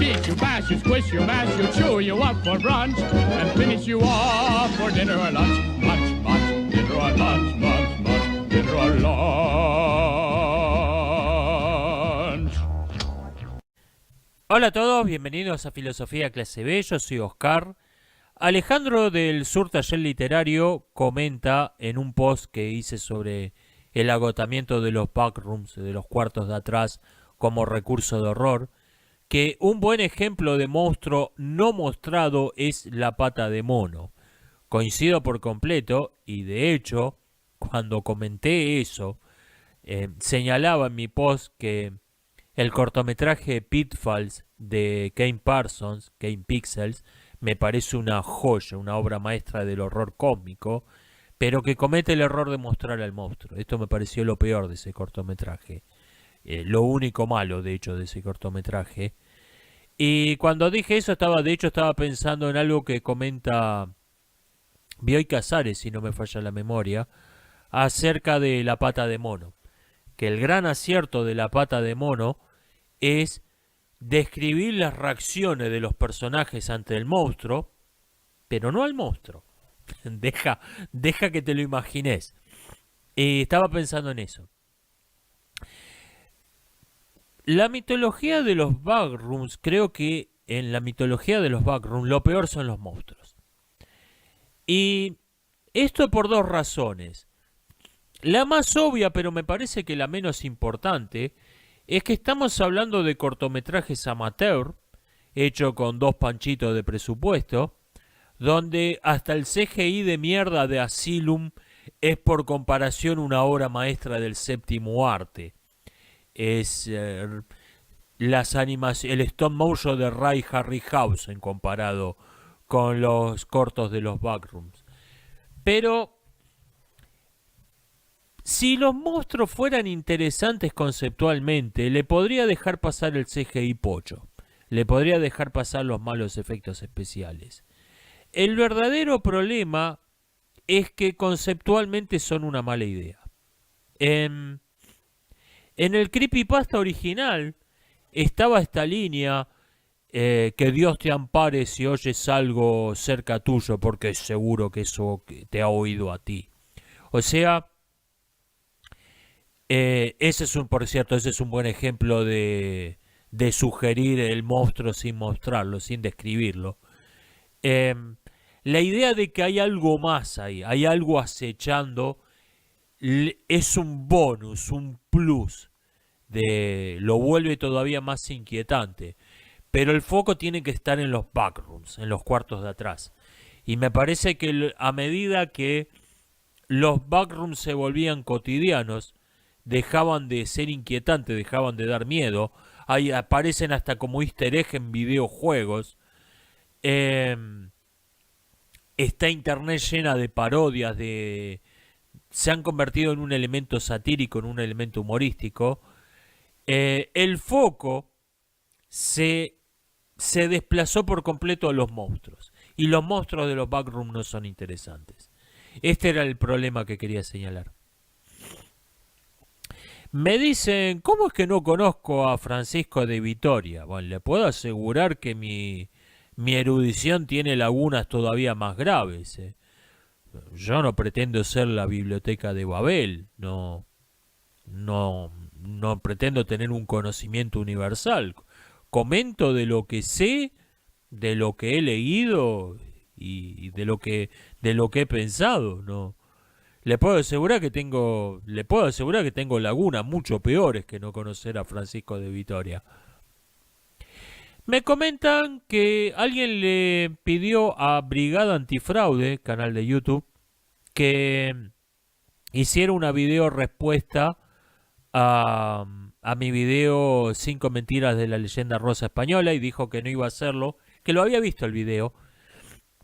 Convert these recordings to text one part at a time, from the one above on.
beat you, bash you, squish you, mash you, chew you up for brunch, and finish you off for dinner or lunch. Munch, munch, dinner or lunch, munch, munch, dinner or lunch. Hola a todos, bienvenidos a Filosofía Clase B, yo soy Oscar. Alejandro del Sur Taller Literario comenta en un post que hice sobre el agotamiento de los backrooms, de los cuartos de atrás como recurso de horror, que un buen ejemplo de monstruo no mostrado es la pata de mono. Coincido por completo y de hecho, cuando comenté eso, señalaba en mi post que el cortometraje Pitfalls de Kane Parsons, Kane Pixels, me parece una joya, una obra maestra del horror cósmico, pero que comete el error de mostrar al monstruo. Esto me pareció lo peor de ese cortometraje. Lo único malo, de hecho, de ese cortometraje. Y cuando dije eso, estaba pensando en algo que comenta Bioy Casares, si no me falla la memoria, acerca de la pata de mono. Que el gran acierto de la pata de mono es describir las reacciones de los personajes ante el monstruo, pero no al monstruo. deja que te lo imagines. Y estaba pensando en eso. La mitología de los backrooms, creo que en la mitología de los backrooms lo peor son los monstruos. Y esto por dos razones. La más obvia, pero me parece que la menos importante, es que estamos hablando de cortometrajes amateur, hecho con 2 panchitos de presupuesto, donde hasta el CGI de mierda de Asylum es por comparación una obra maestra del séptimo arte. Es el stop motion de Ray Harryhausen comparado con los cortos de los backrooms. Pero si los monstruos fueran interesantes conceptualmente, le podría dejar pasar el CGI pocho. Le podría dejar pasar los malos efectos especiales. El verdadero problema es que conceptualmente son una mala idea. En el creepypasta original estaba esta línea, que Dios te ampare si oyes algo cerca tuyo, porque seguro que eso te ha oído a ti. O sea, por cierto, ese es un buen ejemplo de sugerir el monstruo sin mostrarlo, sin describirlo. La idea de que hay algo más ahí, hay algo acechando, es un bonus, un plus, lo vuelve todavía más inquietante. Pero el foco tiene que estar en los backrooms, en los cuartos de atrás. Y me parece que a medida que los backrooms se volvían cotidianos, dejaban de ser inquietantes, dejaban de dar miedo. Ahí aparecen hasta como easter egg en videojuegos. Está internet llena de parodias, se han convertido en un elemento satírico, en un elemento humorístico. El foco se desplazó por completo a los monstruos. Y los monstruos de los backrooms no son interesantes. Este era el problema que quería señalar. Me dicen, ¿cómo es que no conozco a Francisco de Vitoria? Bueno, le puedo asegurar que mi erudición tiene lagunas todavía más graves. Yo no pretendo ser la biblioteca de Babel, no pretendo tener un conocimiento universal. Comento de lo que sé, de lo que he leído y de lo que he pensado, ¿no? Le puedo asegurar que tengo lagunas mucho peores que no conocer a Francisco de Vitoria. Me comentan que alguien le pidió a Brigada Antifraude, canal de YouTube, que hiciera una video respuesta a mi video 5 mentiras de la leyenda rosa española, y dijo que no iba a hacerlo, que lo había visto el video,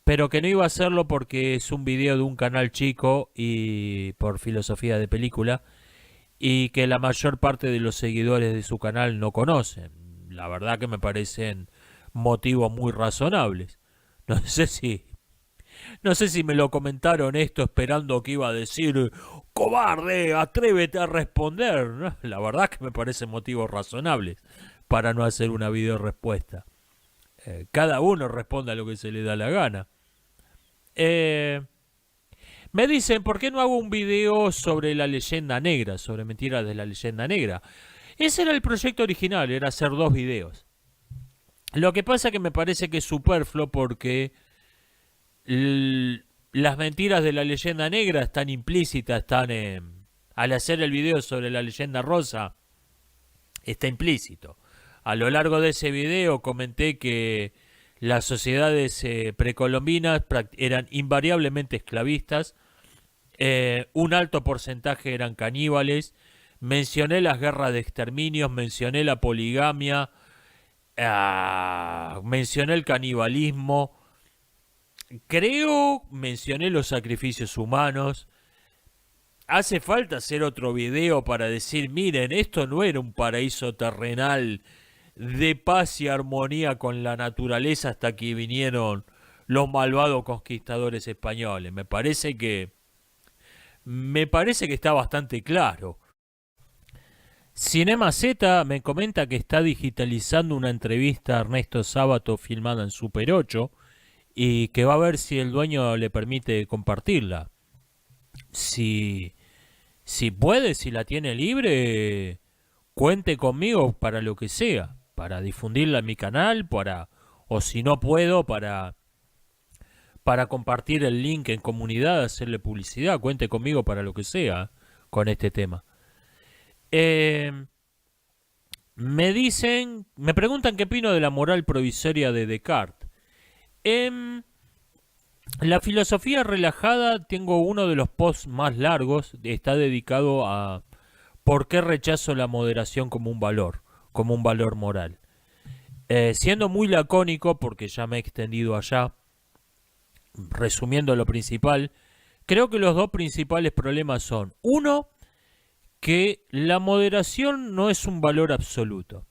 pero que no iba a hacerlo porque es un video de un canal chico y por filosofía de película, y que la mayor parte de los seguidores de su canal no conocen. La verdad que me parecen motivos muy razonables. No sé si me lo comentaron esto esperando que iba a decir cobarde, atrévete a responder, ¿no? La verdad que me parecen motivos razonables para no hacer una video respuesta. Cada uno responde a lo que se le da la gana. Me dicen, ¿por qué no hago un video sobre la leyenda negra, sobre mentiras de la leyenda negra? Ese era el proyecto original, era hacer 2 videos. Lo que pasa que me parece que es superfluo porque las mentiras de la leyenda negra están implícitas, al hacer el video sobre la leyenda rosa, está implícito. A lo largo de ese video comenté que las sociedades precolombinas eran invariablemente esclavistas, un alto porcentaje eran caníbales, mencioné las guerras de exterminios, mencioné la poligamia, mencioné el canibalismo, mencioné los sacrificios humanos. Hace falta hacer otro video para decir, miren, esto no era un paraíso terrenal de paz y armonía con la naturaleza hasta que vinieron los malvados conquistadores españoles. Me parece que está bastante claro. Cinema Z me comenta que está digitalizando una entrevista a Ernesto Sábato filmada en Super 8 y que va a ver si el dueño le permite compartirla. Si puede, si la tiene libre, cuente conmigo para lo que sea, para difundirla en mi canal, o si no puedo, para compartir el link en comunidad, hacerle publicidad, cuente conmigo para lo que sea con este tema. Me preguntan qué opino de la moral provisoria de Descartes. La filosofía relajada, tengo uno de los posts más largos, está dedicado a por qué rechazo la moderación como un valor moral. Siendo muy lacónico, porque ya me he extendido allá, resumiendo lo principal, creo que los 2 principales problemas son, uno, que la moderación no es un valor absoluto.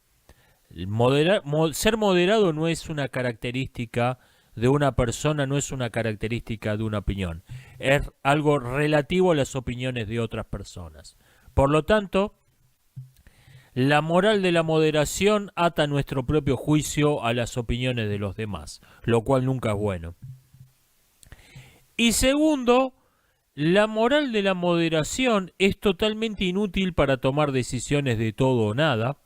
Ser moderado no es una característica de una persona, no es una característica de una opinión. Es algo relativo a las opiniones de otras personas. Por lo tanto, la moral de la moderación ata nuestro propio juicio a las opiniones de los demás, lo cual nunca es bueno. Y segundo, la moral de la moderación es totalmente inútil para tomar decisiones de todo o nada,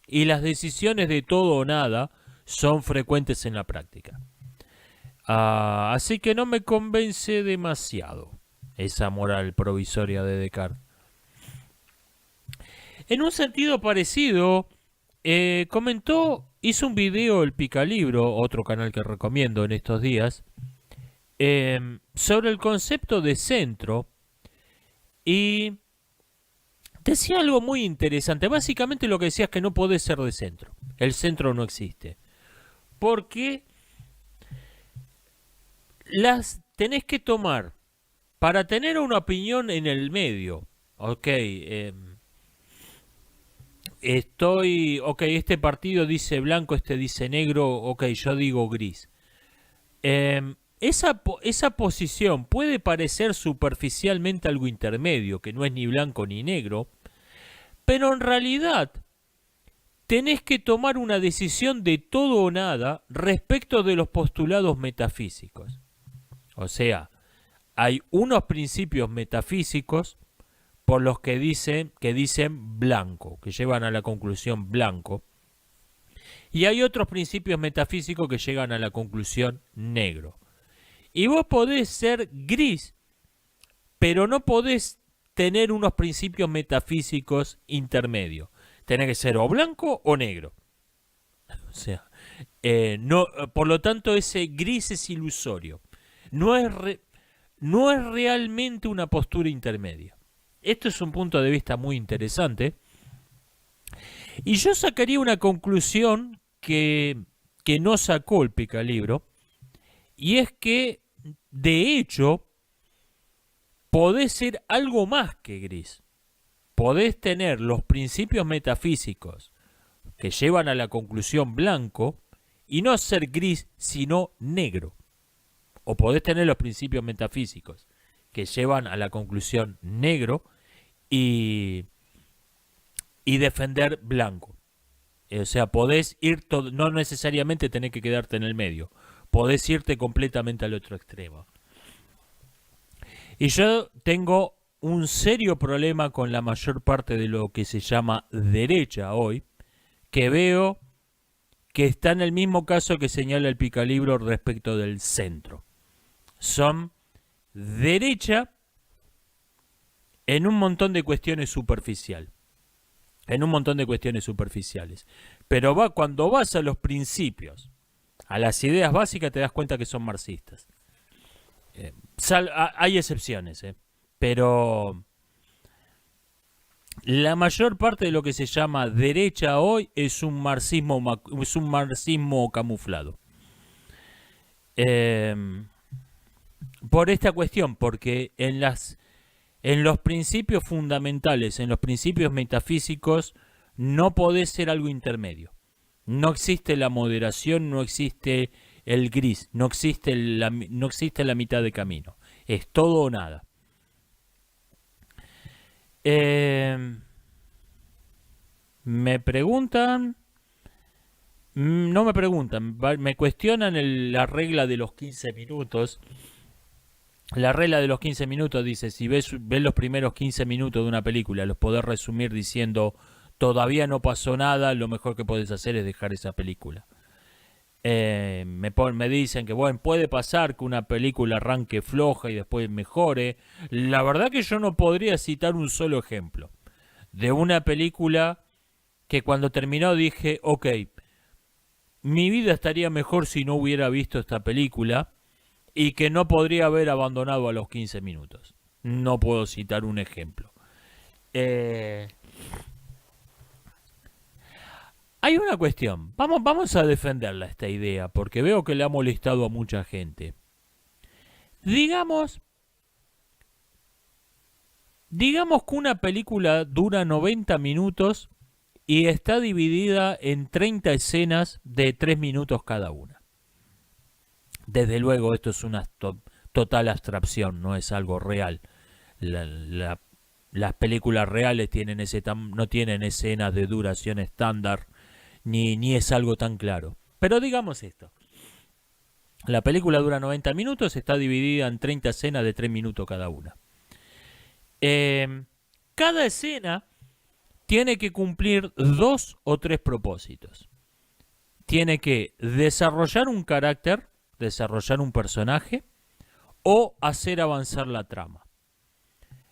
y las decisiones de todo o nada son frecuentes en la práctica. Así que no me convence demasiado esa moral provisoria de Descartes. En un sentido parecido, hizo un video el Picalibro, otro canal que recomiendo en estos días, sobre el concepto de centro, y decía algo muy interesante. Básicamente lo que decía es que no podés ser de centro. El centro no existe. Porque las tenés que tomar para tener una opinión en el medio. Ok, este partido dice blanco, este dice negro, ok, yo digo gris. Esa posición puede parecer superficialmente algo intermedio, que no es ni blanco ni negro, pero en realidad tenés que tomar una decisión de todo o nada respecto de los postulados metafísicos. O sea, hay unos principios metafísicos por los que dicen blanco, que llevan a la conclusión blanco, y hay otros principios metafísicos que llegan a la conclusión negro. Y vos podés ser gris, pero no podés tener unos principios metafísicos intermedios. Tenés que ser o blanco o negro. O sea, por lo tanto ese gris es ilusorio. No es realmente una postura intermedia. Esto es un punto de vista muy interesante. Y yo sacaría una conclusión que no sacó el Picalibro. Y es que, de hecho, podés ser algo más que gris. Podés tener los principios metafísicos que llevan a la conclusión blanco y no ser gris, sino negro. O podés tener los principios metafísicos que llevan a la conclusión negro y defender blanco. O sea, podés ir, no necesariamente tenés que quedarte en el medio. Podés irte completamente al otro extremo. Y yo tengo un serio problema con la mayor parte de lo que se llama derecha hoy, que veo que está en el mismo caso que señala el Picalibro respecto del centro. Son derecha en un montón de cuestiones superficiales. Pero cuando vas a los principios, a las ideas básicas, te das cuenta que son marxistas. Hay excepciones, pero la mayor parte de lo que se llama derecha hoy es un marxismo camuflado. Por esta cuestión, porque en los principios fundamentales, en los principios metafísicos, no podés ser algo intermedio. No existe la moderación, no existe el gris, no existe la mitad de camino. Es todo o nada. Me preguntan, no me preguntan, me cuestionan la regla de los 15 minutos. La regla de los 15 minutos dice, si ves los primeros 15 minutos de una película, los podés resumir diciendo, todavía no pasó nada, lo mejor que podés hacer es dejar esa película. Me dicen que bueno, puede pasar que una película arranque floja y después mejore. La verdad que yo no podría citar un solo ejemplo de una película que cuando terminó dije, ok, mi vida estaría mejor si no hubiera visto esta película y que no podría haber abandonado a los 15 minutos. No puedo citar un ejemplo. Hay una cuestión, vamos a defenderla esta idea, porque veo que le ha molestado a mucha gente. Digamos que una película dura 90 minutos y está dividida en 30 escenas de 3 minutos cada una. Desde luego esto es una total abstracción, no es algo real. Las películas reales no tienen escenas de duración estándar, ni es algo tan claro. Pero digamos esto. La película dura 90 minutos, está dividida en 30 escenas de 3 minutos cada una. Cada escena tiene que cumplir 2 o 3 propósitos. Tiene que desarrollar un carácter, desarrollar un personaje o hacer avanzar la trama.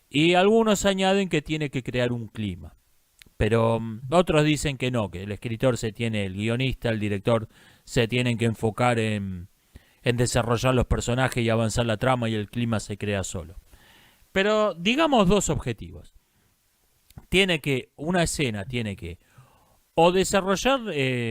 Y algunos añaden que tiene que crear un clima. Pero otros dicen que no, que el escritor el guionista, el director se tienen que enfocar en desarrollar los personajes y avanzar la trama y el clima se crea solo. Pero digamos 2 objetivos. Una escena tiene que o desarrollar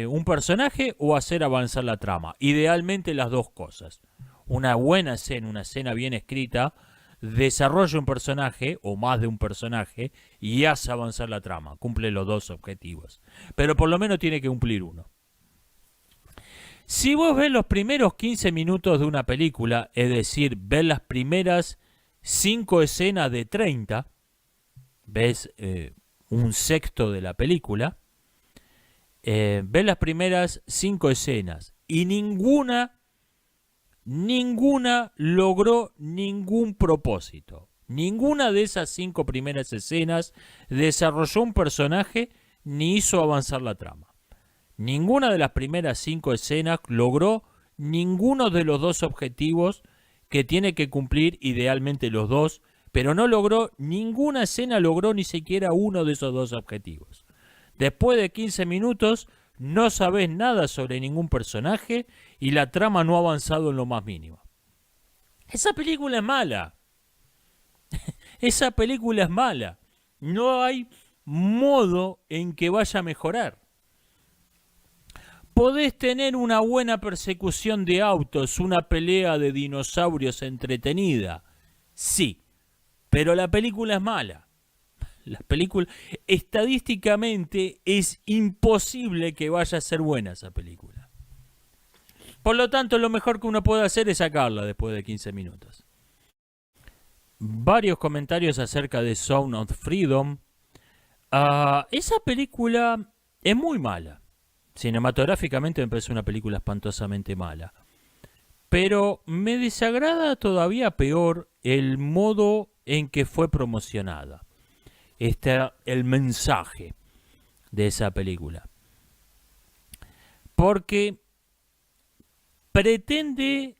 un personaje o hacer avanzar la trama. Idealmente las 2 cosas. Una buena escena, una escena bien escrita, desarrolla un personaje o más de un personaje y hace avanzar la trama. Cumple los 2 objetivos. Pero por lo menos tiene que cumplir uno. Si vos ves los primeros 15 minutos de una película, es decir, ves las primeras 5 escenas de 30, ves un sexto de la película, ves las primeras 5 escenas y ninguna logró ningún propósito. Ninguna de esas 5 primeras escenas desarrolló un personaje ni hizo avanzar la trama. Ninguna de las primeras 5 escenas logró ninguno de los 2 objetivos que tiene que cumplir, idealmente los 2, pero ninguna escena logró ni siquiera uno de esos 2 objetivos. Después de 15 minutos no sabés nada sobre ningún personaje y la trama no ha avanzado en lo más mínimo. Esa película es mala. Esa película es mala. No hay modo en que vaya a mejorar. Podés tener una buena persecución de autos, una pelea de dinosaurios entretenida. Sí, pero la película es mala. La película, estadísticamente, es imposible que vaya a ser buena esa película. Por lo tanto, lo mejor que uno puede hacer es sacarla después de 15 minutos. Varios comentarios acerca de Sound of Freedom. Esa película es muy mala. Cinematográficamente me parece una película espantosamente mala. Pero me desagrada todavía peor el modo en que fue promocionada. El mensaje de esa película. Porque pretende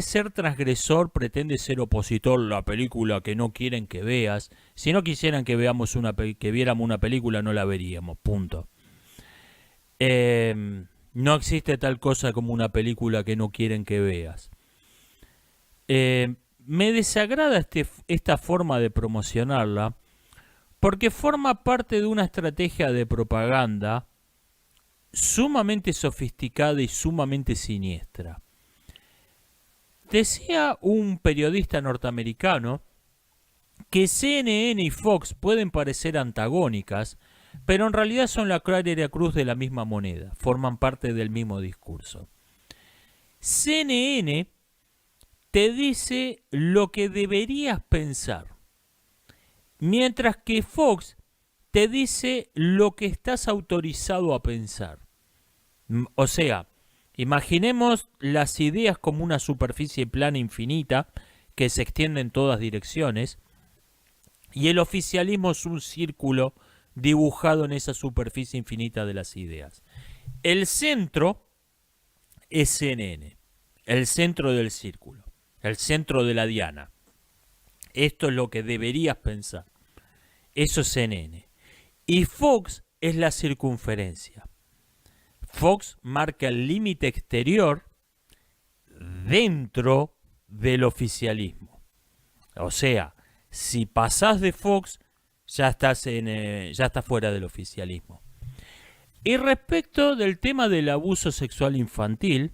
ser transgresor, pretende ser opositor, la película que no quieren que veas. Si no quisieran que viéramos una película, no la veríamos, punto. No existe tal cosa como una película que no quieren que veas. Me desagrada esta forma de promocionarla porque forma parte de una estrategia de propaganda sumamente sofisticada y sumamente siniestra. Decía un periodista norteamericano que CNN y Fox pueden parecer antagónicas, pero en realidad son la cara y la cruz de la misma moneda, forman parte del mismo discurso. CNN te dice lo que deberías pensar, mientras que Fox te dice lo que estás autorizado a pensar. O sea, imaginemos las ideas como una superficie plana infinita que se extiende en todas direcciones, y el oficialismo es un círculo dibujado en esa superficie infinita de las ideas. El centro es CNN, el centro del círculo, el centro de la diana. Esto es lo que deberías pensar. Eso es CNN. Y Fox es la circunferencia. Fox marca el límite exterior dentro del oficialismo. O sea, si pasás de Fox, ya estás fuera del oficialismo. Y respecto del tema del abuso sexual infantil,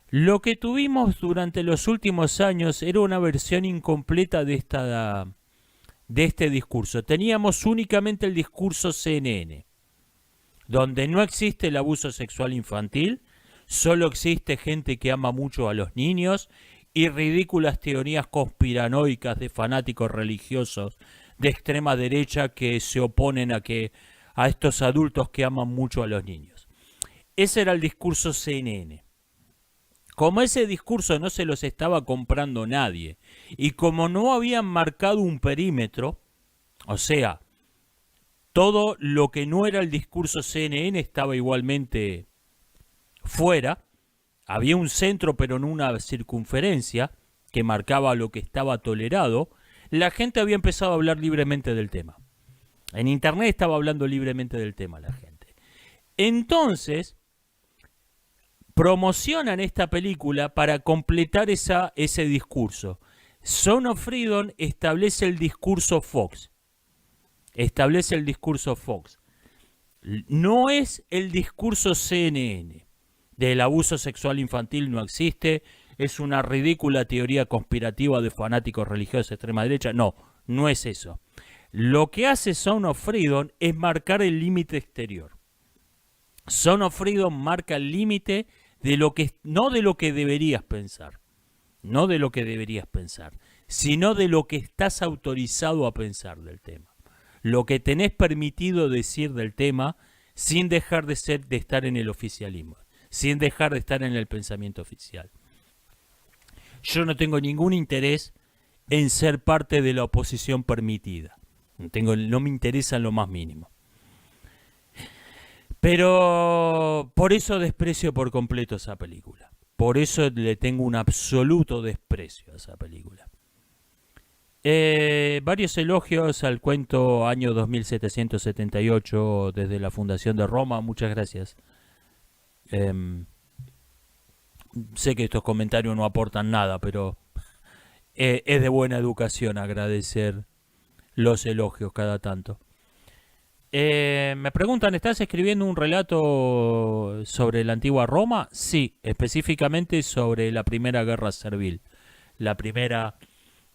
lo que tuvimos durante los últimos años era una versión incompleta de este discurso. Teníamos únicamente el discurso CNN, donde no existe el abuso sexual infantil, solo existe gente que ama mucho a los niños y ridículas teorías conspiranoicas de fanáticos religiosos de extrema derecha que se oponen a estos adultos que aman mucho a los niños. Ese era el discurso CNN. Como ese discurso no se los estaba comprando nadie y como no habían marcado un perímetro, o sea, todo lo que no era el discurso CNN estaba igualmente fuera. Había un centro pero no una circunferencia que marcaba lo que estaba tolerado. La gente había empezado a hablar libremente del tema. En internet estaba hablando libremente del tema la gente. Entonces, promocionan esta película para completar ese discurso. Son of Freedom establece el discurso Fox. Establece el discurso Fox. No es el discurso CNN. Del abuso sexual infantil no existe. Es una ridícula teoría conspirativa de fanáticos religiosos de extrema derecha. No, no es eso. Lo que hace Sound of Freedom es marcar el límite exterior. Sound of Freedom marca el límite de lo que, no de lo que deberías pensar. No de lo que deberías pensar, sino de lo que estás autorizado a pensar del tema. Lo que tenés permitido decir del tema sin dejar de estar en el oficialismo, sin dejar de estar en el pensamiento oficial. Yo no tengo ningún interés en ser parte de la oposición permitida. No me interesa en lo más mínimo. Pero por eso desprecio por completo esa película. Por eso le tengo un absoluto desprecio a esa película. Varios elogios al cuento año 2778 desde la Fundación de Roma. Muchas gracias. Sé que estos comentarios no aportan nada, pero es de buena educación agradecer los elogios cada tanto. Me preguntan, ¿estás escribiendo un relato sobre la antigua Roma? Sí, específicamente sobre la Primera Guerra Servil, la primera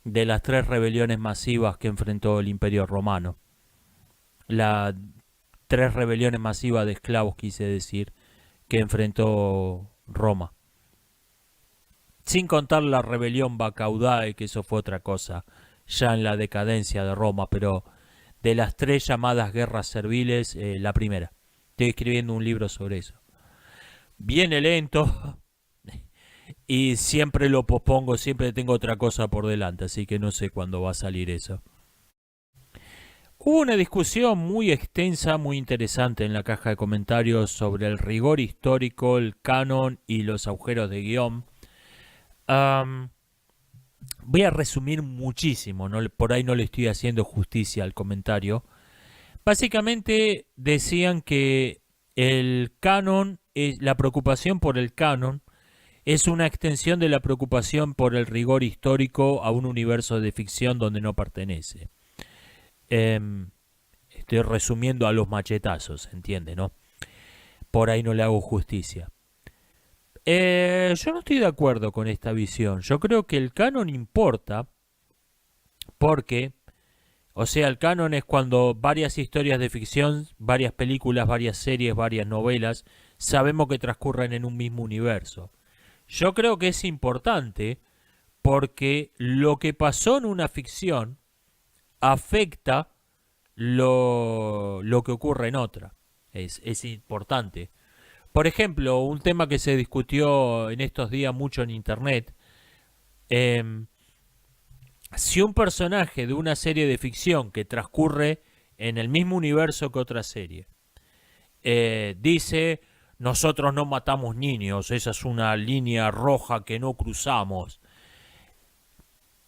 de las 3 rebeliones masivas que enfrentó el Imperio Romano. Las 3 rebeliones masivas de esclavos, quise decir, que enfrentó Roma. Sin contar la rebelión Bacaudae, que eso fue otra cosa, ya en la decadencia de Roma, pero de las 3 llamadas guerras serviles, la primera. Estoy escribiendo un libro sobre eso. Viene lento y siempre lo pospongo, siempre tengo otra cosa por delante, así que no sé cuándo va a salir eso. Hubo una discusión muy extensa, muy interesante en la caja de comentarios sobre el rigor histórico, el canon y los agujeros de guión. Voy a resumir muchísimo, por ahí no le estoy haciendo justicia al comentario. Básicamente decían que el canon, la preocupación por el canon, es una extensión de la preocupación por el rigor histórico a un universo de ficción donde no pertenece. Estoy resumiendo a los machetazos, ¿entiende, no? Por ahí no le hago justicia. Yo no estoy de acuerdo con esta visión. Yo creo que el canon importa porque, o sea, el canon es cuando varias historias de ficción, varias películas, varias series, varias novelas, sabemos que transcurren en un mismo universo. Yo creo que es importante porque lo que pasó en una ficción afecta lo que ocurre en otra. Es importante. Por ejemplo, un tema que se discutió en estos días mucho en internet. Si un personaje de una serie de ficción que transcurre en el mismo universo que otra serie dice: nosotros no matamos niños, esa es una línea roja que no cruzamos,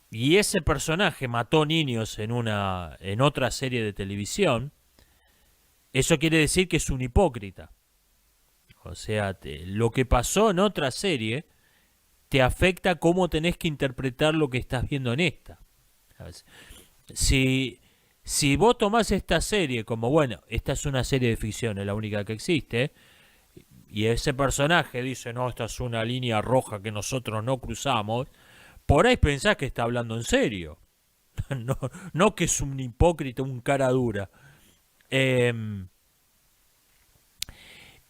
y ese personaje mató niños en otra serie de televisión, eso quiere decir que es un hipócrita. O sea, lo que pasó en otra serie te afecta cómo tenés que interpretar lo que estás viendo en esta. Si vos tomás esta serie como, bueno, esta es una serie de ficción, es la única que existe, y ese personaje dice: no, esta es una línea roja que nosotros no cruzamos, por ahí pensás que está hablando en serio. No que es un hipócrita, un cara dura.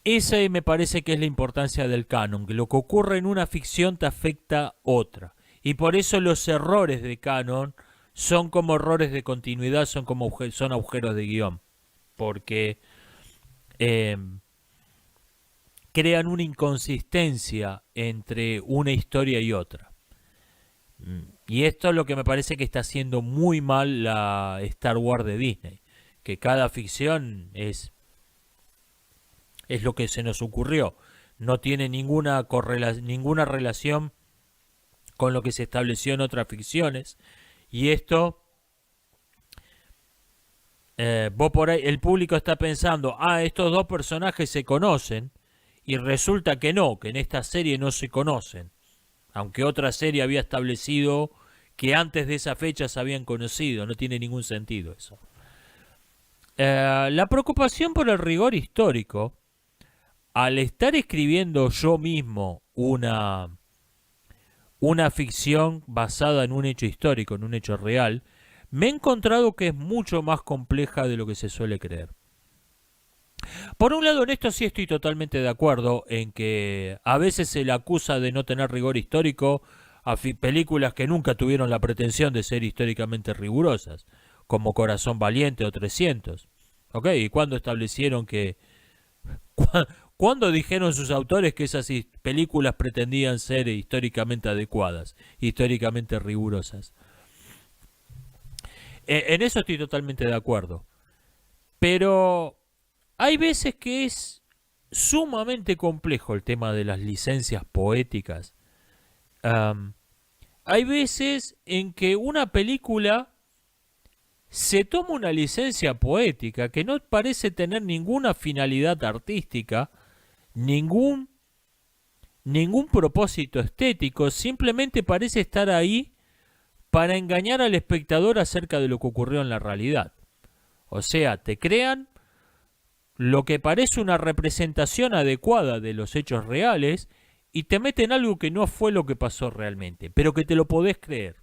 Esa me parece que es la importancia del canon, que lo que ocurre en una ficción te afecta a otra. Y por eso los errores de canon son como errores de continuidad, son agujeros de guión. Porque crean una inconsistencia entre una historia y otra. Y esto es lo que me parece que está haciendo muy mal la Star Wars de Disney. Que cada ficción es lo que se nos ocurrió. No tiene ninguna relación con lo que se estableció en otras ficciones. Y esto, vos por ahí, el público está pensando: estos dos personajes se conocen. Y resulta que no, que en esta serie no se conocen. Aunque otra serie había establecido que antes de esa fecha se habían conocido. No tiene ningún sentido eso. La preocupación por el rigor histórico, al estar escribiendo yo mismo una ficción basada en un hecho histórico, en un hecho real, me he encontrado que es mucho más compleja de lo que se suele creer. Por un lado, en esto sí estoy totalmente de acuerdo en que a veces se le acusa de no tener rigor histórico a películas que nunca tuvieron la pretensión de ser históricamente rigurosas, como Corazón Valiente o 300. ¿Ok? ¿Y cuándo establecieron que... ¿Cuándo dijeron sus autores que esas películas pretendían ser históricamente adecuadas, históricamente rigurosas? En eso estoy totalmente de acuerdo. Pero hay veces que es sumamente complejo el tema de las licencias poéticas. Hay veces en que una película se toma una licencia poética que no parece tener ninguna finalidad artística, ningún propósito estético, simplemente parece estar ahí para engañar al espectador acerca de lo que ocurrió en la realidad. O sea, te crean lo que parece una representación adecuada de los hechos reales y te meten algo que no fue lo que pasó realmente, pero que te lo podés creer.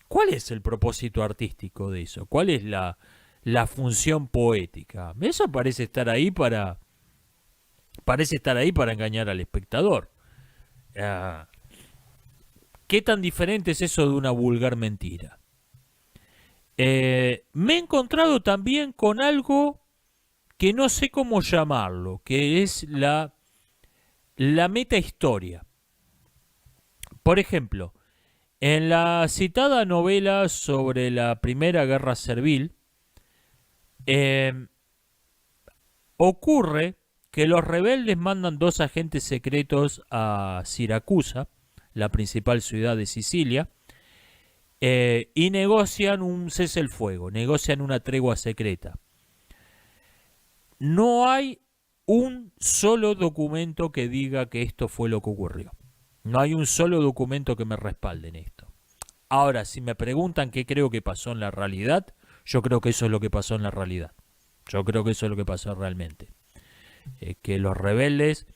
¿Cuál es el propósito artístico de eso? ¿Cuál es la función poética? Eso parece estar ahí para engañar al espectador. ¿Qué tan diferente es eso de una vulgar mentira? Me he encontrado también con algo que no sé cómo llamarlo, que es la metahistoria. Por ejemplo, en la citada novela sobre la Primera Guerra Servil, ocurre que los rebeldes mandan 2 agentes secretos a Siracusa, la principal ciudad de Sicilia, y negocian un cese el fuego, negocian una tregua secreta. No hay un solo documento que diga que esto fue lo que ocurrió. No hay un solo documento que me respalde en esto. Ahora, si me preguntan qué creo que pasó en la realidad, yo creo que eso es lo que pasó en la realidad. Yo creo que eso es lo que pasó realmente. Que los rebeldes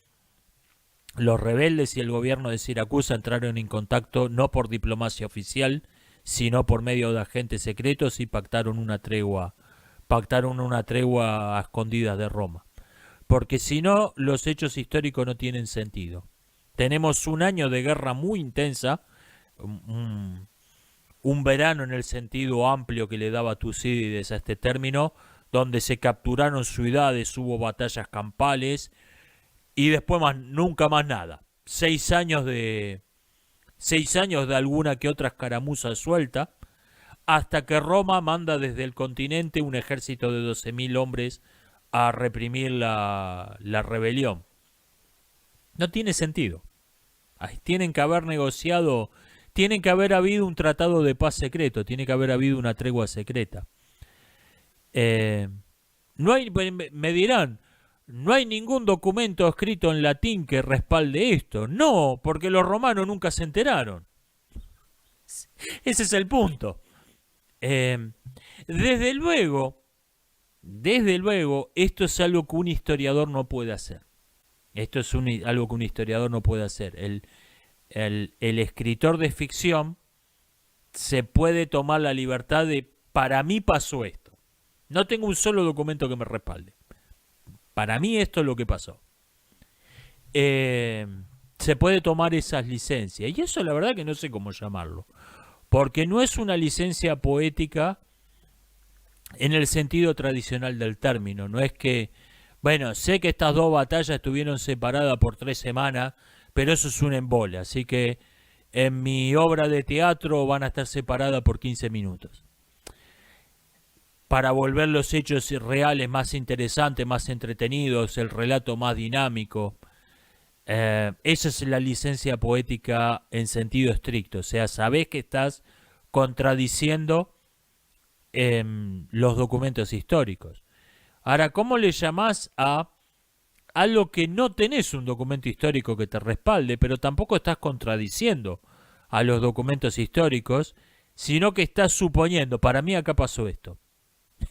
y el gobierno de Siracusa entraron en contacto no por diplomacia oficial, sino por medio de agentes secretos y pactaron una tregua a escondidas de Roma. Porque si no, los hechos históricos no tienen sentido. Tenemos un año de guerra muy intensa, un verano en el sentido amplio que le daba Tucídides a este término, donde se capturaron ciudades, hubo batallas campales y después nunca más nada. 6 años de alguna que otra escaramuza suelta, hasta que Roma manda desde el continente un ejército de 12.000 hombres a reprimir la rebelión. No tiene sentido. Tienen que haber negociado, tiene que haber habido un tratado de paz secreto, tiene que haber habido una tregua secreta. No hay, me dirán, no hay ningún documento escrito en latín que respalde esto. No, porque los romanos nunca se enteraron. Ese es el punto. Desde luego, esto es algo que un historiador no puede hacer. Esto es algo que un historiador no puede hacer. El escritor de ficción se puede tomar la libertad de, para mí pasó esto. No tengo un solo documento que me respalde. Para mí esto es lo que pasó. Se puede tomar esas licencias. Y eso la verdad que no sé cómo llamarlo. Porque no es una licencia poética en el sentido tradicional del término. No es que, bueno, sé que estas 2 batallas estuvieron separadas por 3 semanas, pero eso es un embole. Así que en mi obra de teatro van a estar separadas por 15 minutos. Para volver los hechos reales más interesantes, más entretenidos, el relato más dinámico. Esa es la licencia poética en sentido estricto. O sea, sabés que estás contradiciendo los documentos históricos. Ahora, ¿cómo le llamás a algo que no tenés un documento histórico que te respalde, pero tampoco estás contradiciendo a los documentos históricos, sino que estás suponiendo, para mí acá pasó esto?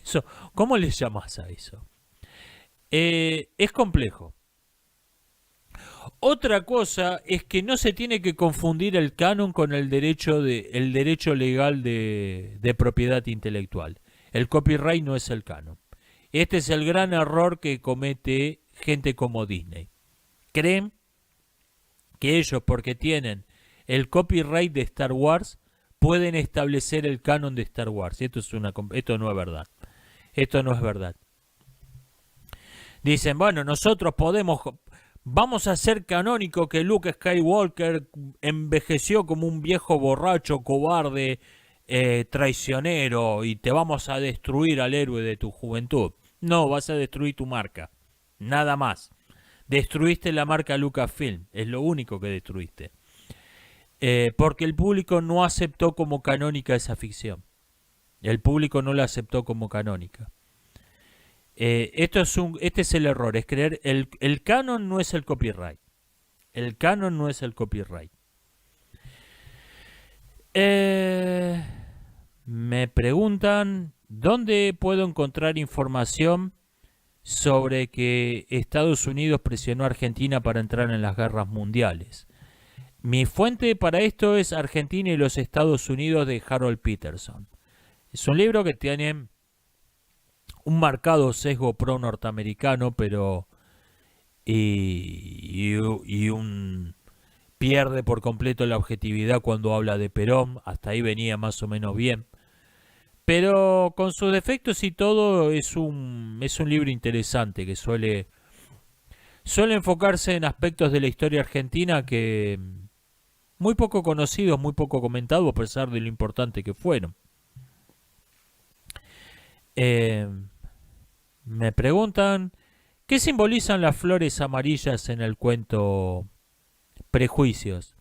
Eso, ¿cómo le llamás a eso? Es complejo. Otra cosa es que no se tiene que confundir el canon con el derecho legal de propiedad intelectual. El copyright no es el canon. Este es el gran error que comete gente como Disney. Creen que ellos, porque tienen el copyright de Star Wars, pueden establecer el canon de Star Wars. Esto no es verdad. Esto no es verdad. Dicen, bueno, nosotros vamos a hacer canónico que Luke Skywalker envejeció como un viejo borracho, cobarde, traicionero, y te vamos a destruir al héroe de tu juventud. No, vas a destruir tu marca. Nada más. Destruiste la marca Lucasfilm. Es lo único que destruiste. Porque el público no aceptó como canónica esa ficción. El público no la aceptó como canónica. Este es el error, es creer, el canon no es el copyright. El canon no es el copyright. Me preguntan, ¿dónde puedo encontrar información sobre que Estados Unidos presionó a Argentina para entrar en las guerras mundiales? Mi fuente para esto es Argentina y los Estados Unidos de Harold Peterson. Es un libro que tiene un marcado sesgo pro norteamericano, pero pierde por completo la objetividad cuando habla de Perón. Hasta ahí venía más o menos bien, Pero con sus defectos y todo es un libro interesante que suele enfocarse en aspectos de la historia argentina que muy poco conocidos, muy poco comentados, a pesar de lo importante que fueron. Eh, Me preguntan, ¿qué simbolizan las flores amarillas en el cuento Prejuicios?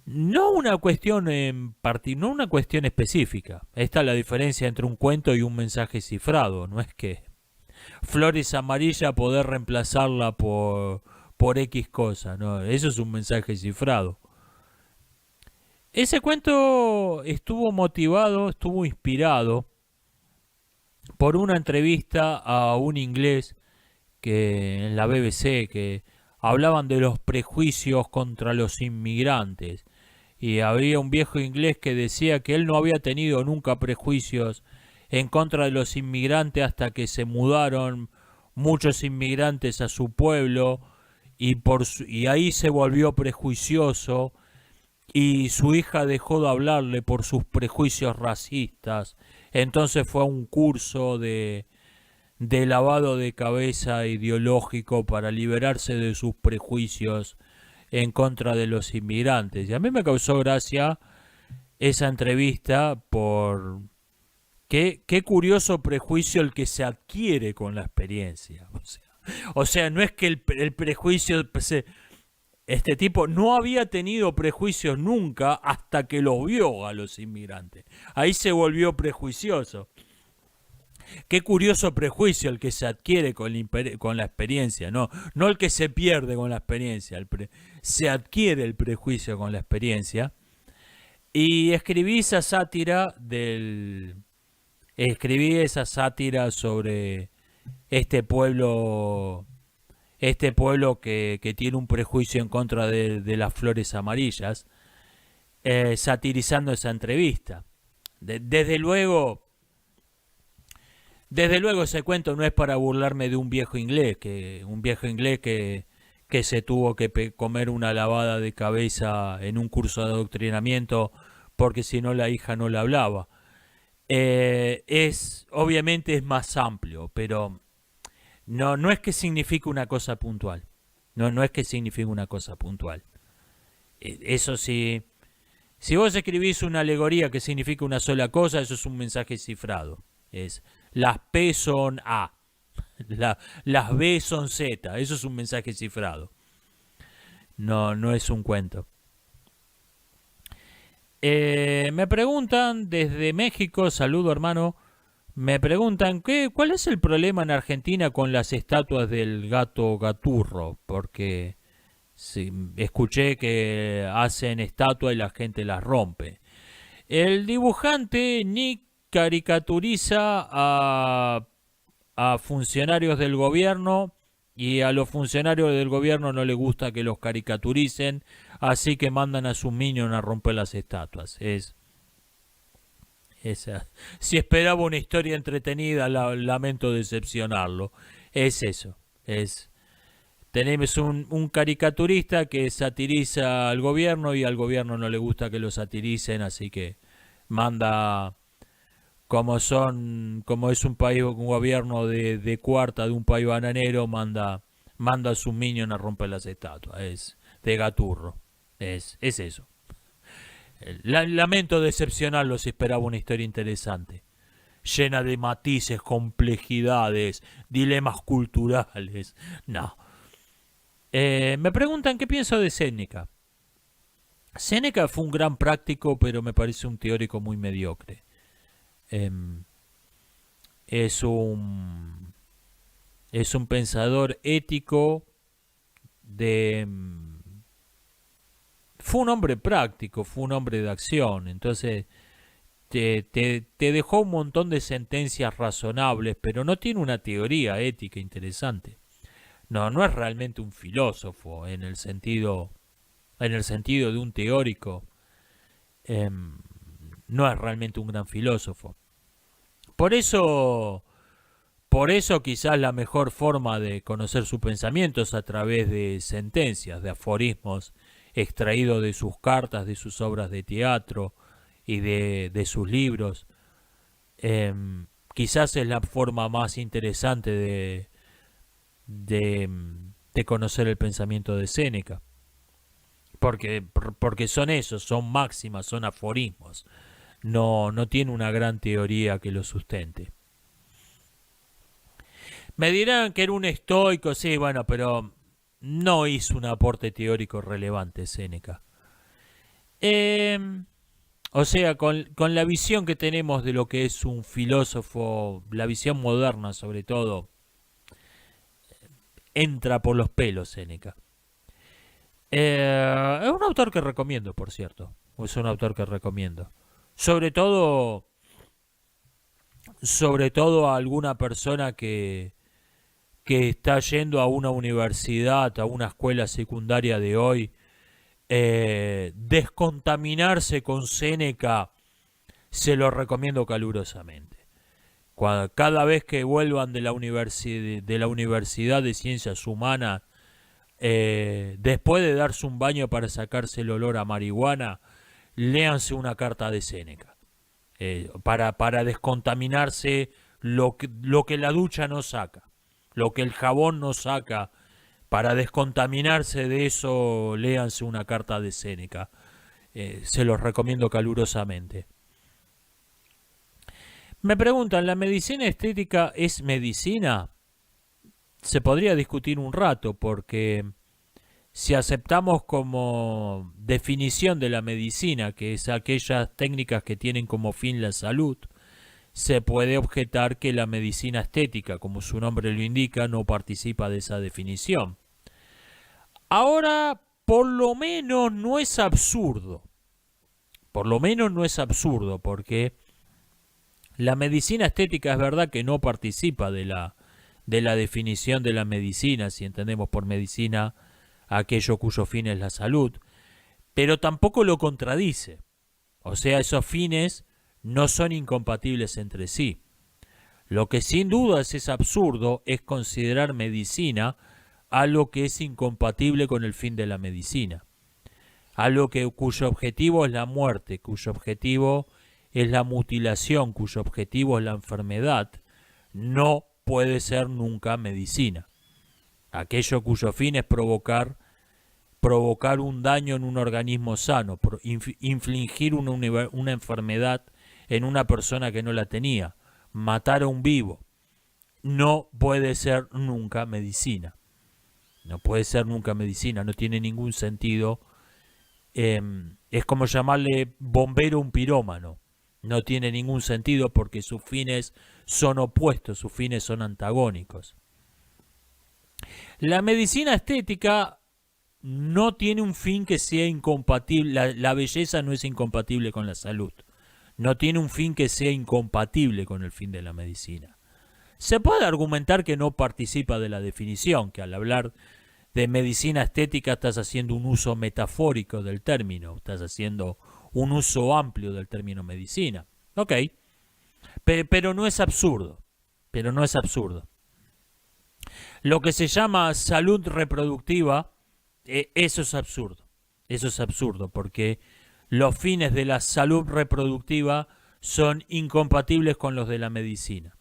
No una cuestión no una cuestión específica. Esta es la diferencia entre un cuento y un mensaje cifrado. No es que flores amarillas poder reemplazarla por X cosa. No, eso es un mensaje cifrado. Ese cuento estuvo motivado, estuvo inspirado por una entrevista a un inglés que en la BBC que hablaban de los prejuicios contra los inmigrantes y había un viejo inglés que decía que él no había tenido nunca prejuicios en contra de los inmigrantes hasta que se mudaron muchos inmigrantes a su pueblo y ahí se volvió prejuicioso y su hija dejó de hablarle por sus prejuicios racistas. Entonces fue a un curso de lavado de cabeza ideológico para liberarse de sus prejuicios en contra de los inmigrantes. Y a mí me causó gracia esa entrevista por qué curioso prejuicio el que se adquiere con la experiencia. O sea, no es que el prejuicio... Este tipo no había tenido prejuicios nunca hasta que los vio a los inmigrantes. Ahí se volvió prejuicioso. Qué curioso prejuicio el que se adquiere con la experiencia, no el que se pierde con la experiencia, se adquiere el prejuicio con la experiencia. Y escribí esa sátira sobre este pueblo, que tiene un prejuicio en contra de las flores amarillas, satirizando esa entrevista. Desde luego ese cuento no es para burlarme de un viejo inglés que se tuvo que comer una lavada de cabeza en un curso de adoctrinamiento porque si no la hija no le hablaba. Obviamente es más amplio, pero no es que signifique una cosa puntual. No es que signifique una cosa puntual. Eso sí, si vos escribís una alegoría que significa una sola cosa, eso es un mensaje cifrado. Las P son A, las B son Z, eso es un mensaje cifrado. No es un cuento. Me preguntan desde México, saludo hermano, me preguntan cuál es el problema en Argentina con las estatuas del gato Gaturro, porque sí, escuché que hacen estatuas y la gente las rompe. El dibujante Nick caricaturiza a funcionarios del gobierno y a los funcionarios del gobierno no les gusta que los caricaturicen, así que mandan a sus minions a romper las estatuas. Si esperaba una historia entretenida, lamento decepcionarlo. Es eso. Tenemos un caricaturista que satiriza al gobierno y al gobierno no le gusta que lo satiricen, así que manda, como es un país, un gobierno de cuarta de un país bananero, manda a sus minions a romper las estatuas. Es de Gaturro. Es eso. Lamento decepcionarlo si esperaba una historia interesante, llena de matices, complejidades, dilemas culturales. No. Me preguntan qué pienso de Séneca. Séneca fue un gran práctico, pero me parece un teórico muy mediocre. Es un pensador ético fue un hombre práctico, fue un hombre de acción, entonces te dejó un montón de sentencias razonables, pero no tiene una teoría ética interesante. No es realmente un filósofo en el sentido de un teórico. No es realmente un gran filósofo. Por eso quizás la mejor forma de conocer su pensamiento es a través de sentencias, de aforismos extraídos de sus cartas, de sus obras de teatro y de sus libros. Quizás es la forma más interesante de, de conocer el pensamiento de Séneca. Porque son esos, son máximas, son aforismos. No tiene una gran teoría que lo sustente. Me dirán que era un estoico, sí, bueno, pero no hizo un aporte teórico relevante Séneca. Eh, o sea, con la visión que tenemos de lo que es un filósofo, la visión moderna sobre todo, entra por los pelos Séneca. Es un autor que recomiendo, por cierto. Es un autor que recomiendo. Sobre todo, sobre todo a alguna persona que está yendo a una universidad, a una escuela secundaria de hoy, descontaminarse con Séneca, se lo recomiendo calurosamente. Cada vez que vuelvan de la Universidad de Ciencias Humanas, después de darse un baño para sacarse el olor a marihuana, léanse una carta de Séneca. Para descontaminarse lo que la ducha no saca, lo que el jabón no saca. Para descontaminarse de eso, léanse una carta de Séneca. Se los recomiendo calurosamente. Me preguntan, ¿la medicina estética es medicina? Se podría discutir un rato, porque si aceptamos como definición de la medicina, que es aquellas técnicas que tienen como fin la salud, se puede objetar que la medicina estética, como su nombre lo indica, no participa de esa definición. Ahora, por lo menos no es absurdo. Por lo menos no es absurdo, porque la medicina estética es verdad que no participa de la definición de la medicina, si entendemos por medicina aquello cuyo fin es la salud, pero tampoco lo contradice. O sea, esos fines no son incompatibles entre sí. Lo que sin duda es absurdo es considerar medicina algo que es incompatible con el fin de la medicina. Algo cuyo objetivo es la muerte, cuyo objetivo es la mutilación, cuyo objetivo es la enfermedad, no puede ser nunca medicina. Aquello cuyo fin es provocar un daño en un organismo sano, infligir una enfermedad en una persona que no la tenía, matar a un vivo, no puede ser nunca medicina. No puede ser nunca medicina, no tiene ningún sentido. Es como llamarle bombero a un pirómano. No tiene ningún sentido porque sus fines son opuestos, sus fines son antagónicos. La medicina estética no tiene un fin que sea incompatible. La belleza no es incompatible con la salud. No tiene un fin que sea incompatible con el fin de la medicina. Se puede argumentar que no participa de la definición, que al hablar de medicina estética estás haciendo un uso metafórico del término, estás haciendo un uso amplio del término medicina. Ok, pero no es absurdo, pero no es absurdo. Lo que se llama salud reproductiva, eso es absurdo, porque los fines de la salud reproductiva son incompatibles con los de la medicina.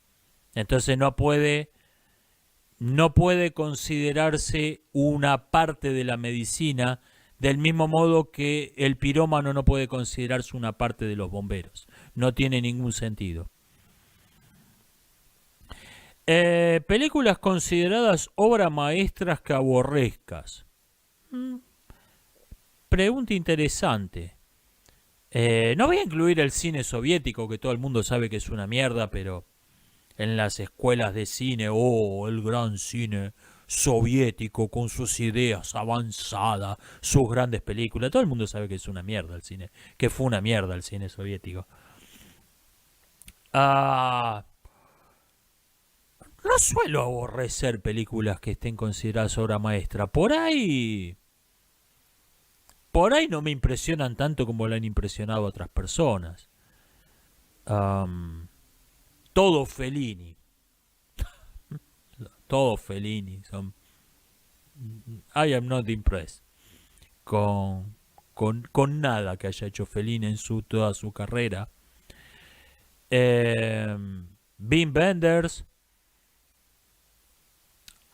Entonces no puede considerarse una parte de la medicina del mismo modo que el pirómano no puede considerarse una parte de los bomberos. No tiene ningún sentido. Películas consideradas obras maestras que aborrezcas. Pregunta interesante. No voy a incluir el cine soviético, que todo el mundo sabe que es una mierda, pero en las escuelas de cine, el gran cine soviético con sus ideas avanzadas, sus grandes películas, todo el mundo sabe que es una mierda el cine, que fue una mierda el cine soviético. No suelo aborrecer películas que estén consideradas obra maestra. Por ahí no me impresionan tanto como la han impresionado a otras personas. Todo Fellini. Todo Fellini. I am not impressed con nada que haya hecho Fellini en toda su carrera. eh, Wim Wenders.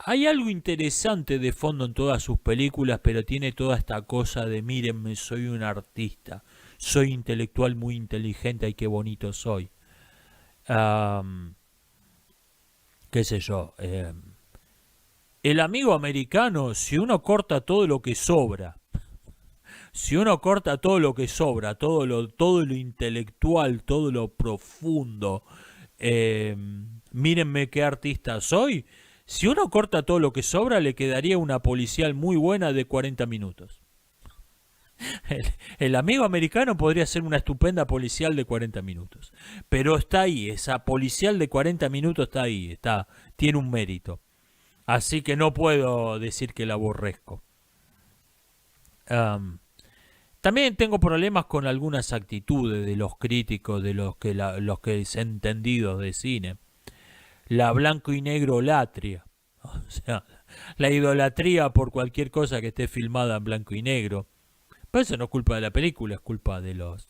Hay algo interesante de fondo en todas sus películas, pero tiene toda esta cosa de mírenme, soy un artista, soy intelectual muy inteligente y qué bonito soy. Am, qué sé yo. El amigo americano, si uno corta todo lo que sobra, si uno corta todo lo que sobra, todo lo intelectual, todo lo profundo, eh, mírenme qué artista soy. Si uno corta todo lo que sobra, le quedaría una policial muy buena de 40 minutos. El amigo americano podría ser una estupenda policial de 40 minutos. Pero está ahí, esa policial de 40 minutos está ahí, tiene un mérito. Así que no puedo decir que la aborrezco. Um, También tengo problemas con algunas actitudes de los críticos, de los que es entendidos de cine. La blanco y negro latria. O sea, la idolatría por cualquier cosa que esté filmada en blanco y negro. Pero eso no es culpa de la película, es culpa de los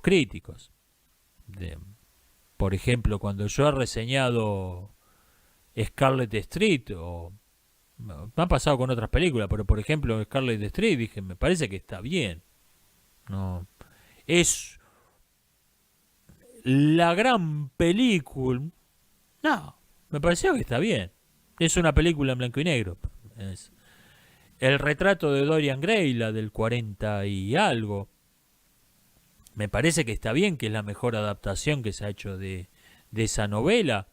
críticos. Por ejemplo, cuando yo he reseñado Scarlet Street, o me ha pasado con otras películas, pero por ejemplo Scarlet Street, dije, me parece que está bien. No, es la gran película. No, me pareció que está bien. Es una película en blanco y negro. Es el retrato de Dorian Gray, la del 40 y algo. Me parece que está bien, que es la mejor adaptación que se ha hecho de esa novela.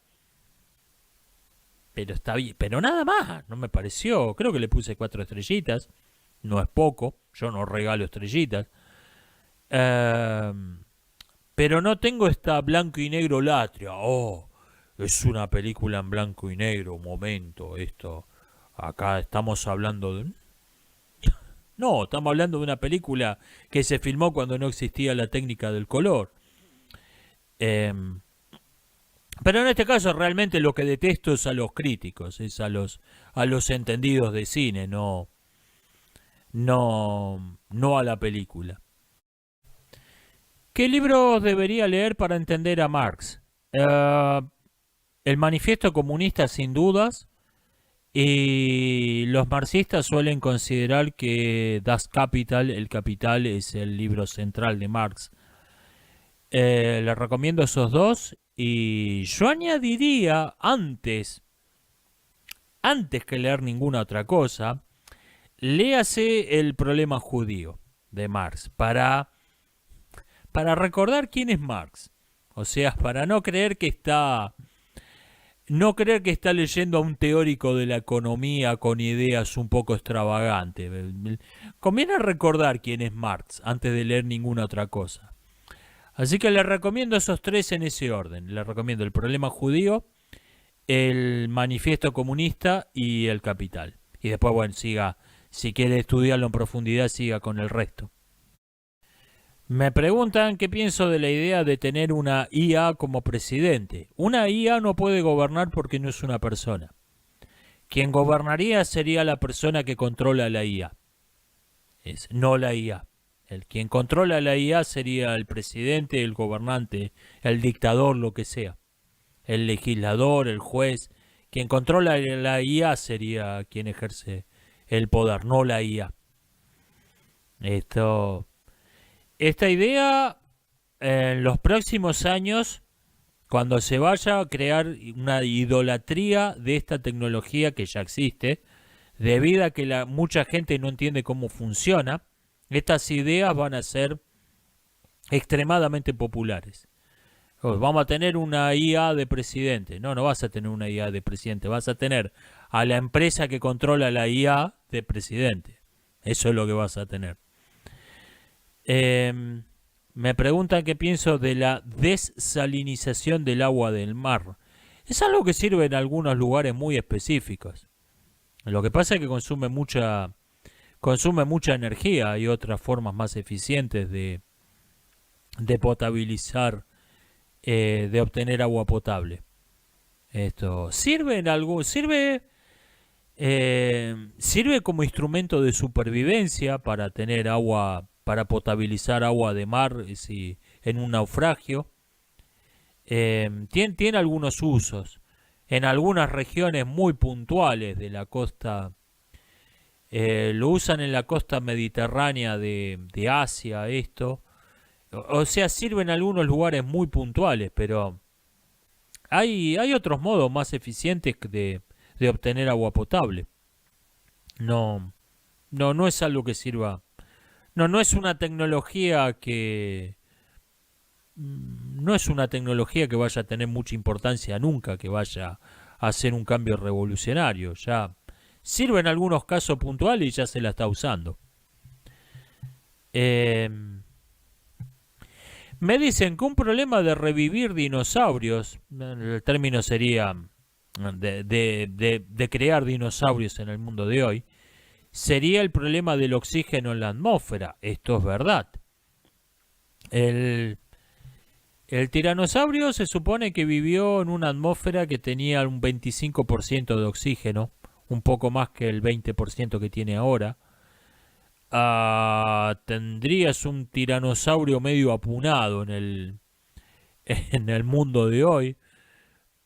Pero está bien, pero nada más, no me pareció. Creo que le puse 4 estrellitas. No es poco, yo no regalo estrellitas. Pero no tengo esta blanco y negro latria. Oh, es una película en blanco y negro. Un momento, esto. Acá estamos hablando de... No, estamos hablando de una película que se filmó cuando no existía la técnica del color. Pero en este caso realmente lo que detesto es a los críticos, es a los entendidos de cine, no a la película. ¿Qué libros debería leer para entender a Marx? El Manifiesto Comunista sin dudas. Y los marxistas suelen considerar que Das Kapital, el Capital, es el libro central de Marx. Les recomiendo esos dos. Y yo añadiría, antes que leer ninguna otra cosa, léase El problema judío de Marx para recordar quién es Marx. O sea, para no creer que está leyendo a un teórico de la economía con ideas un poco extravagantes. Conviene recordar quién es Marx antes de leer ninguna otra cosa. Así que les recomiendo esos tres en ese orden. Les recomiendo El problema judío, El manifiesto comunista y El Capital. Y después, bueno, siga, si quiere estudiarlo en profundidad, siga con el resto. Me preguntan qué pienso de la idea de tener una IA como presidente. Una IA no puede gobernar porque no es una persona. Quien gobernaría sería la persona que controla la IA. No la IA. Quien controla la IA sería el presidente, el gobernante, el dictador, lo que sea. El legislador, el juez. Quien controla la IA sería quien ejerce el poder, no la IA. Esta idea, en los próximos años, cuando se vaya a crear una idolatría de esta tecnología que ya existe, debido a que mucha gente no entiende cómo funciona, estas ideas van a ser extremadamente populares. Vamos a tener una IA de presidente. No vas a tener una IA de presidente. Vas a tener a la empresa que controla la IA de presidente. Eso es lo que vas a tener. Me preguntan qué pienso de la desalinización del agua del mar. Es algo que sirve en algunos lugares muy específicos. Lo que pasa es que consume mucha energía. Hay otras formas más eficientes de potabilizar, de obtener agua potable. Esto sirve en algo, sirve como instrumento de supervivencia para tener agua, para potabilizar agua de mar si en un naufragio. Tiene algunos usos. En algunas regiones muy puntuales de la costa, lo usan en la costa mediterránea de Asia, esto. O sea, sirve en algunos lugares muy puntuales, pero hay otros modos más eficientes de obtener agua potable. No, no es algo que sirva. No es una tecnología que no es una tecnología que vaya a tener mucha importancia nunca, que vaya a hacer un cambio revolucionario. Ya sirve en algunos casos puntuales y ya se la está usando. Me dicen que un problema de revivir dinosaurios, el término sería de crear dinosaurios en el mundo de hoy, sería el problema del oxígeno en la atmósfera. Esto es verdad. El tiranosaurio se supone que vivió en una atmósfera que tenía un 25% de oxígeno, un poco más que el 20% que tiene ahora. Tendrías un tiranosaurio medio apunado en el mundo de hoy,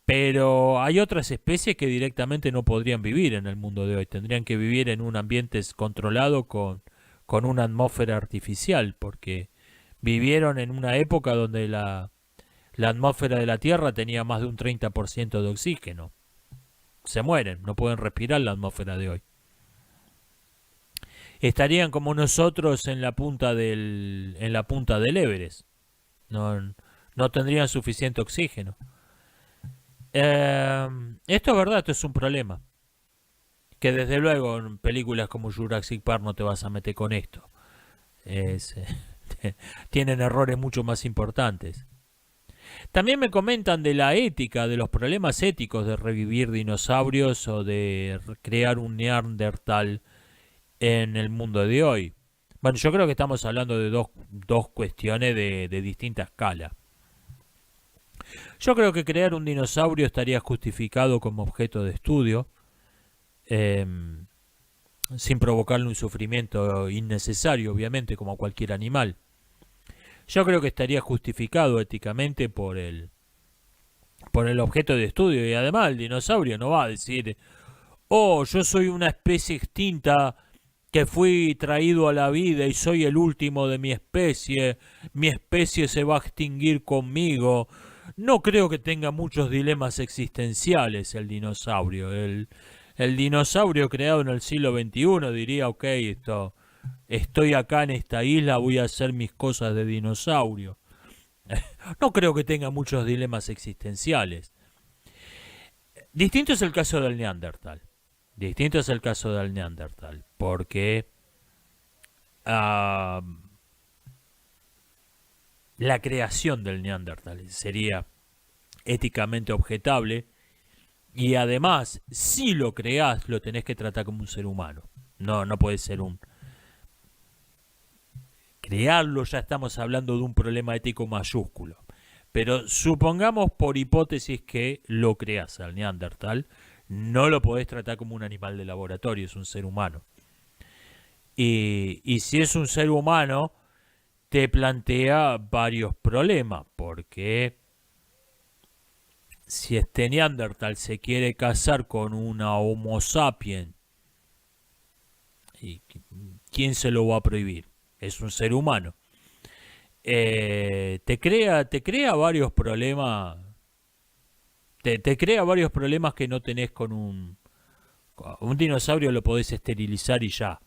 pero hay otras especies que directamente no podrían vivir en el mundo de hoy. Tendrían que vivir en un ambiente controlado con una atmósfera artificial, porque vivieron en una época donde la atmósfera de la Tierra tenía más de un 30% de oxígeno. Se mueren, no pueden respirar la atmósfera de hoy. Estarían como nosotros en la punta del Everest. No tendrían suficiente oxígeno. Esto es verdad, esto es un problema. Que desde luego en películas como Jurassic Park no te vas a meter con esto. Tienen errores mucho más importantes. También me comentan de la ética, de los problemas éticos de revivir dinosaurios o de crear un Neandertal en el mundo de hoy. Bueno, yo creo que estamos hablando de dos cuestiones de distinta escala. Yo creo que crear un dinosaurio estaría justificado como objeto de estudio, sin provocarle un sufrimiento innecesario, obviamente, como a cualquier animal. Yo creo que estaría justificado éticamente por el objeto de estudio, y además el dinosaurio no va a decir: oh, yo soy una especie extinta que fui traído a la vida y soy el último de mi especie se va a extinguir conmigo. No creo que tenga muchos dilemas existenciales el dinosaurio. El dinosaurio creado en el siglo XXI diría: ok, estoy acá en esta isla, voy a hacer mis cosas de dinosaurio. No creo que tenga muchos dilemas existenciales. Distinto es el caso del Neandertal. Porque la creación del Neandertal sería éticamente objetable, y además, si lo creás, lo tenés que tratar como un ser humano. No puede ser crearlo, ya estamos hablando de un problema ético mayúsculo. Pero supongamos por hipótesis que lo creás al Neandertal, no lo podés tratar como un animal de laboratorio, es un ser humano. Y si es un ser humano, te plantea varios problemas, porque si este Neandertal se quiere casar con una Homo sapiens, ¿quién se lo va a prohibir? Es un ser humano. Te crea varios problemas. Te crea varios problemas que no tenés con un dinosaurio. Lo podés esterilizar y ya.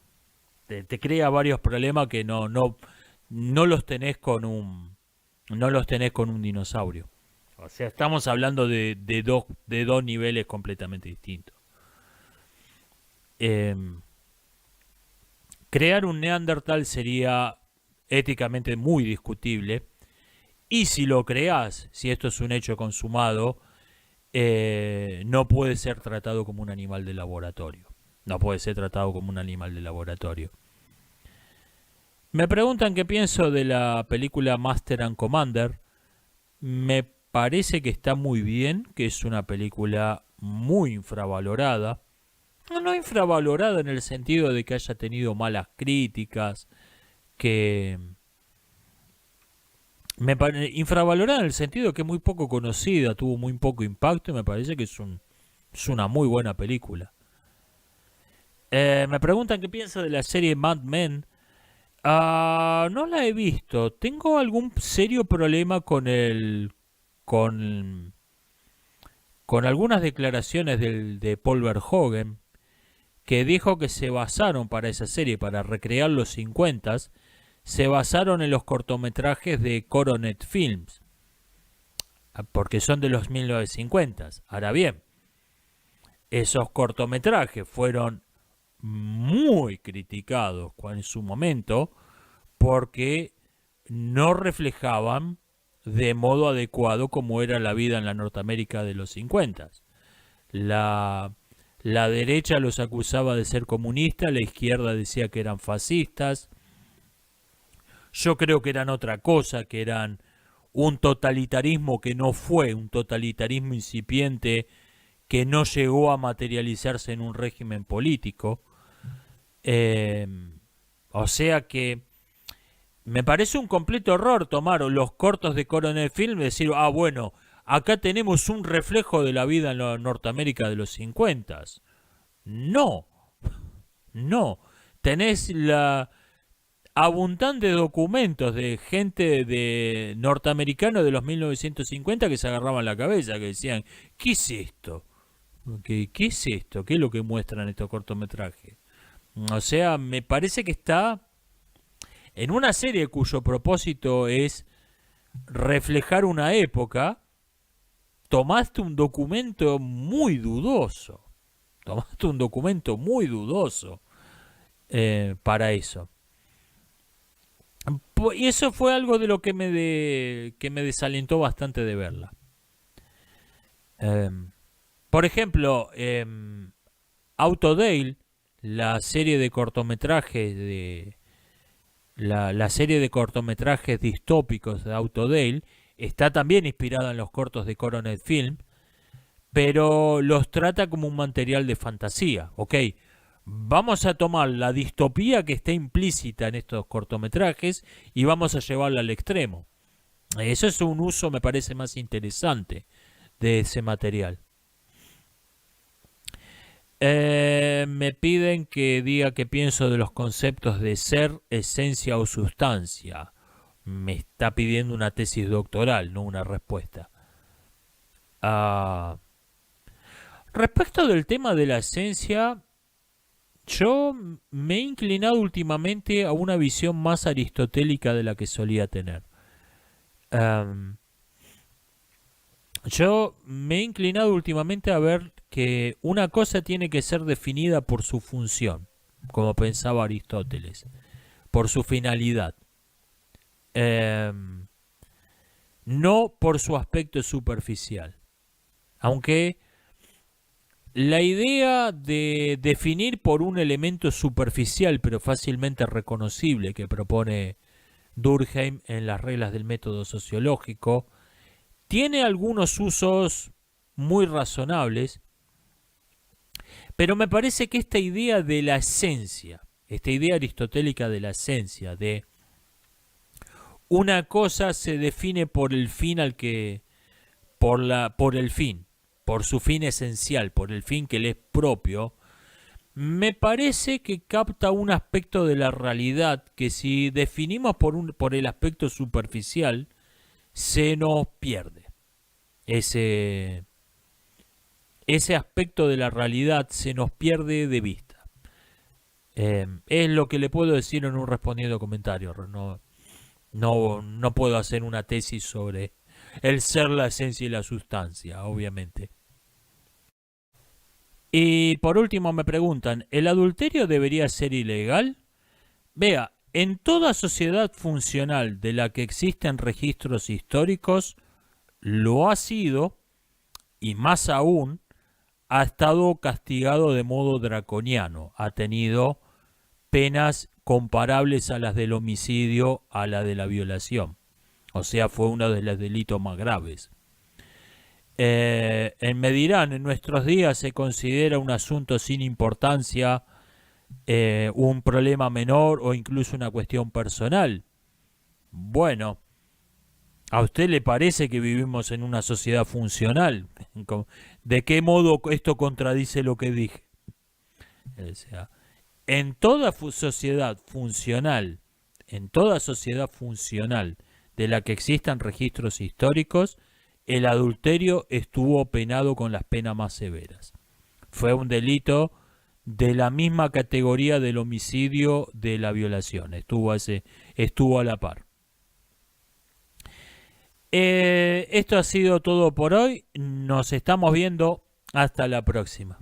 Te crea varios problemas que no los tenés con un dinosaurio. O sea, estamos hablando de dos niveles completamente distintos. Crear un Neandertal sería éticamente muy discutible. Y si lo creás, si esto es un hecho consumado, no puede ser tratado como un animal de laboratorio. Me preguntan qué pienso de la película Master and Commander. Me parece que está muy bien, que es una película muy infravalorada. No infravalorada en el sentido de que haya tenido malas críticas, que Infravalorada en el sentido que es muy poco conocida, tuvo muy poco impacto y me parece que es una muy buena película. Me preguntan qué pienso de la serie Mad Men. No la he visto. Tengo algún serio problema con, con algunas declaraciones de Paul Verhoeven, que dijo que se basaron para esa serie, para recrear los 50, se basaron en los cortometrajes de Coronet Films, porque son de los 1950. Ahora bien, esos cortometrajes fueron muy criticados en su momento porque no reflejaban de modo adecuado cómo era la vida en la Norteamérica de los 50. La, la derecha los acusaba de ser comunistas, la izquierda decía que eran fascistas. Yo creo que eran otra cosa, que eran un totalitarismo que no fue, un totalitarismo incipiente que no llegó a materializarse en un régimen político. O sea que me parece un completo error tomar los cortos de Coronel Film y decir, bueno, acá tenemos un reflejo de la vida en la Norteamérica de los 50. No, no. Tenés la abundantes documentos de gente de norteamericano de los 1950 que se agarraban la cabeza, que decían, ¿qué es esto? ¿Qué es esto? ¿Qué es lo que muestran estos cortometrajes? O sea, me parece que está en una serie cuyo propósito es reflejar una época. Tomaste un documento muy dudoso. Tomaste un documento muy dudoso para eso. Y eso fue algo de lo que me desalentó bastante de verla. Por ejemplo, Autodale, la serie de cortometrajes la serie de cortometrajes distópicos de Autodale, está también inspirada en los cortos de Coronet Film, pero los trata como un material de fantasía. Ok, vamos a tomar la distopía que está implícita en estos cortometrajes y vamos a llevarla al extremo. Eso es un uso, me parece, más interesante de ese material. Me piden que diga qué pienso de los conceptos de ser, esencia o sustancia. Me está pidiendo una tesis doctoral, no una respuesta. Respecto del tema de la esencia, yo me he inclinado últimamente a una visión más aristotélica de la que solía tener. Yo me he inclinado últimamente a ver que una cosa tiene que ser definida por su función, como pensaba Aristóteles, por su finalidad, no por su aspecto superficial. Aunque la idea de definir por un elemento superficial pero fácilmente reconocible que propone Durkheim en las reglas del método sociológico tiene algunos usos muy razonables, pero me parece que esta idea de la esencia, esta idea aristotélica de la esencia, de una cosa se define por el fin por el fin, por su fin esencial, por el fin que le es propio, me parece que capta un aspecto de la realidad que si definimos por el aspecto superficial, se nos pierde. Ese aspecto de la realidad se nos pierde de vista. Es lo que le puedo decir en un respondiendo comentario. No puedo hacer una tesis sobre el ser, la esencia y la sustancia, obviamente. Y por último me preguntan, ¿el adulterio debería ser ilegal? Vea, en toda sociedad funcional de la que existen registros históricos, lo ha sido, y más aún, ha estado castigado de modo draconiano, ha tenido penas comparables a las del homicidio, a la de la violación. O sea, fue uno de los delitos más graves. Me dirán, en nuestros días se considera un asunto sin importancia, un problema menor o incluso una cuestión personal. Bueno, ¿A usted le parece que vivimos en una sociedad funcional? ¿De qué modo esto contradice lo que dije? O sea, en toda sociedad funcional de la que existan registros históricos, el adulterio estuvo penado con las penas más severas. Fue un delito de la misma categoría del homicidio, de la violación. Estuvo a la par. Esto ha sido todo por hoy. Nos estamos viendo. Hasta la próxima.